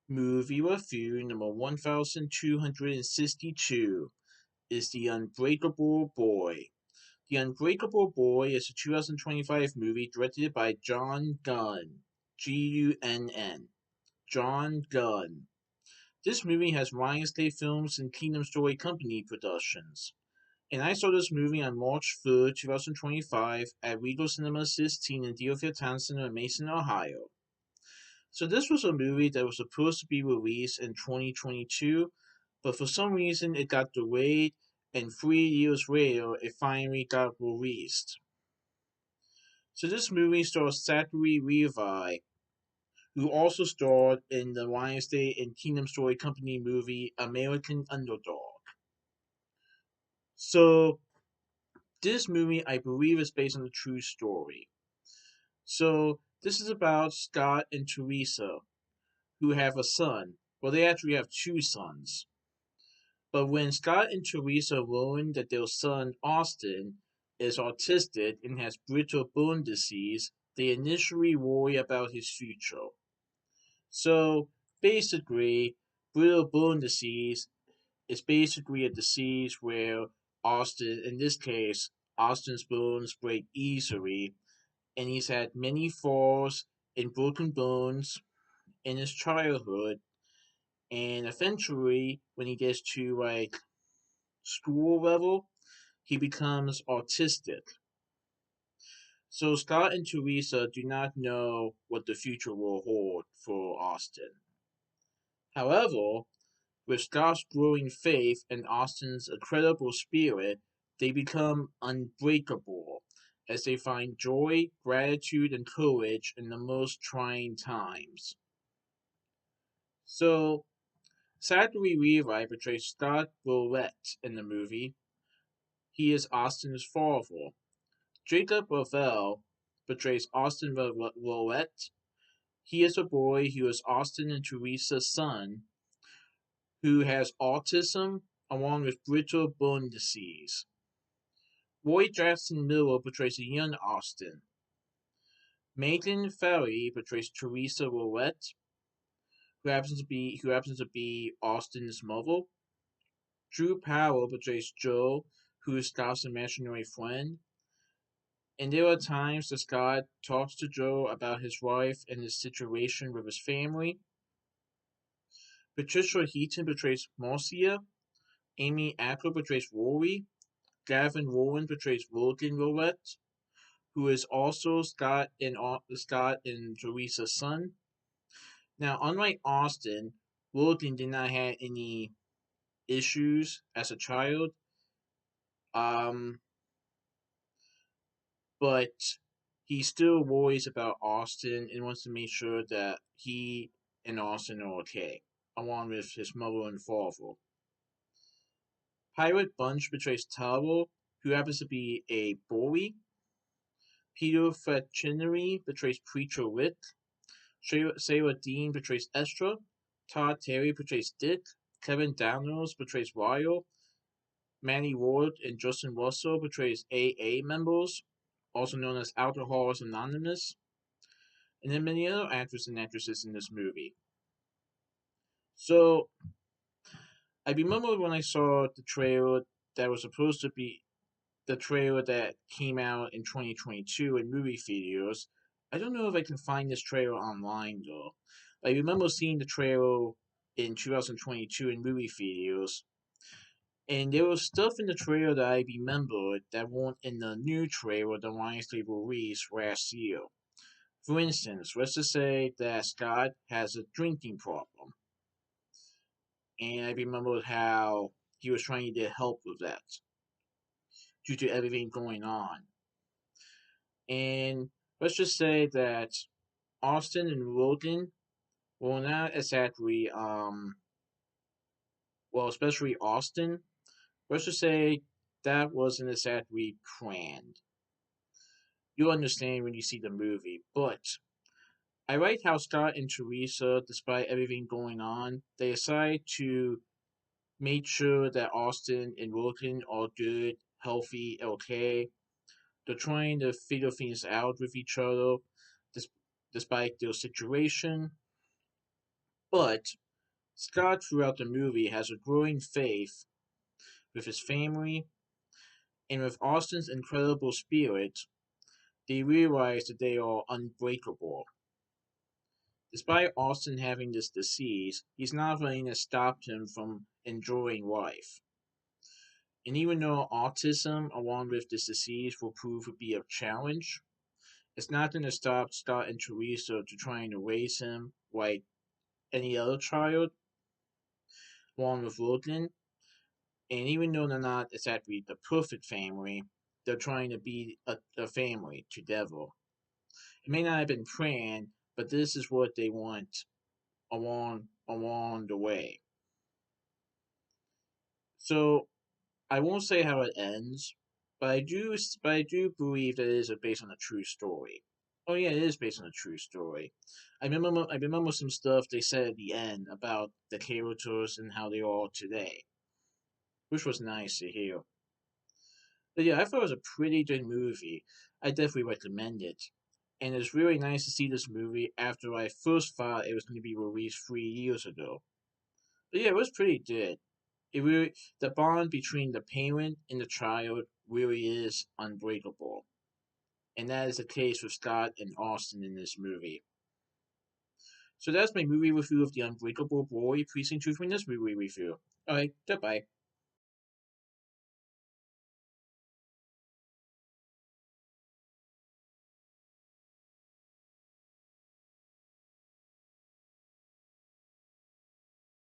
Movie review number 1262 is The Unbreakable Boy. The Unbreakable Boy is a 2025 movie directed by John Gunn. Gunn. John Gunn. This movie has Lionsgate Films and Kingdom Story Company productions. And I saw this movie on March 3rd, 2025 at Regal Cinemas 16 in Deerfield Towne Center in Mason, Ohio. So this was a movie that was supposed to be released in 2022, but for some reason it got delayed, and 3 years later it finally got released. So this movie stars Zachary Levi, who also starred in the Lionsgate and Kingdom Story Company movie American Underdog. So this movie, I believe, is based on a true story. So this is about Scott and Teresa, who have a son. Well, they actually have two sons. But when Scott and Teresa learn that their son, Austin, is autistic and has brittle bone disease, they initially worry about his future. So basically, brittle bone disease is basically a disease where Austin, in this case, Austin's bones break easily, and he's had many falls and broken bones in his childhood, and eventually, when he gets to school level, he becomes autistic. So Scott and Teresa do not know what the future will hold for Austin. However, with Scott's growing faith and Austin's incredible spirit, they become unbreakable as they find joy, gratitude, and courage in the most trying times. So, Zachary Levi portrays Scott Roulette in the movie. He is Austin's father. Jacob Lavelle portrays Austin Roulette. He is a boy who is Austin and Teresa's son, who has autism along with brittle bone disease. Roy Jackson Miller portrays a young Austin. Megan Ferry portrays Teresa Roulette, who happens to be Austin's mother. Drew Powell portrays Joe, who is Scott's imaginary friend. And there are times that Scott talks to Joe about his wife and his situation with his family. Patricia Heaton portrays Marcia. Amy Acker portrays Rory. Gavin Rowland portrays Logan Roulette, who is also Scott and Teresa's son. Now, unlike Austin, Logan did not have any issues as a child, um, but he still worries about Austin and wants to make sure that he and Austin are okay, along with his mother and father. Pirate Bunch betrays Taro, who happens to be a bully. Peter Facinelli betrays Preacher Rick. Sarah Dean betrays Estra. Todd Terry portrays Dick. Kevin Daniels portrays Ryle. Manny Ward and Justin Russell portrays AA members, also known as Alcoholics Anonymous, and then many other actors and actresses in this movie. So I remember when I saw the trailer that was supposed to be the trailer that came out in 2022 in movie theaters. I don't know if I can find this trailer online though. I remember seeing the trailer in 2022 in movie theaters, and there was stuff in the trailer that I remembered that weren't in the new trailer that Lionsgate released last year. For instance, let's just say that Scott has a drinking problem, and I remembered how he was trying to get help with that due to everything going on. And let's just say that Austin and Logan were not exactly, well, especially Austin, let's just say that wasn't exactly planned. You'll understand when you see the movie, but I like how Scott and Teresa, despite everything going on, they decide to make sure that Austin and Logan are good, healthy, okay. They're trying to figure things out with each other, despite their situation. But Scott throughout the movie has a growing faith with his family, and with Austin's incredible spirit, they realize that they are unbreakable. Despite Austin having this disease, he's not letting it stop him from enjoying life. And even though autism, along with this disease, will prove to be a challenge, it's not going to stop Scott and Teresa to trying to raise him like any other child, along with Logan. And even though they're not exactly the perfect family, they're trying to be a family together. It may not have been planned, but this is what they want along the way. So I won't say how it ends, but I do believe that it is based on a true story. Oh yeah, it is based on a true story. I remember some stuff they said at the end about the characters and how they are today, which was nice to hear. But yeah, I thought it was a pretty good movie. I definitely recommend it. And it's really nice to see this movie after I first thought it was going to be released 3 years ago. But yeah, it was pretty good. It really, the bond between the parent and the child really is unbreakable. And that is the case with Scott and Austin in this movie. So that's my movie review of The Unbreakable Boy. Please stay tuned for this movie review. Alright, goodbye.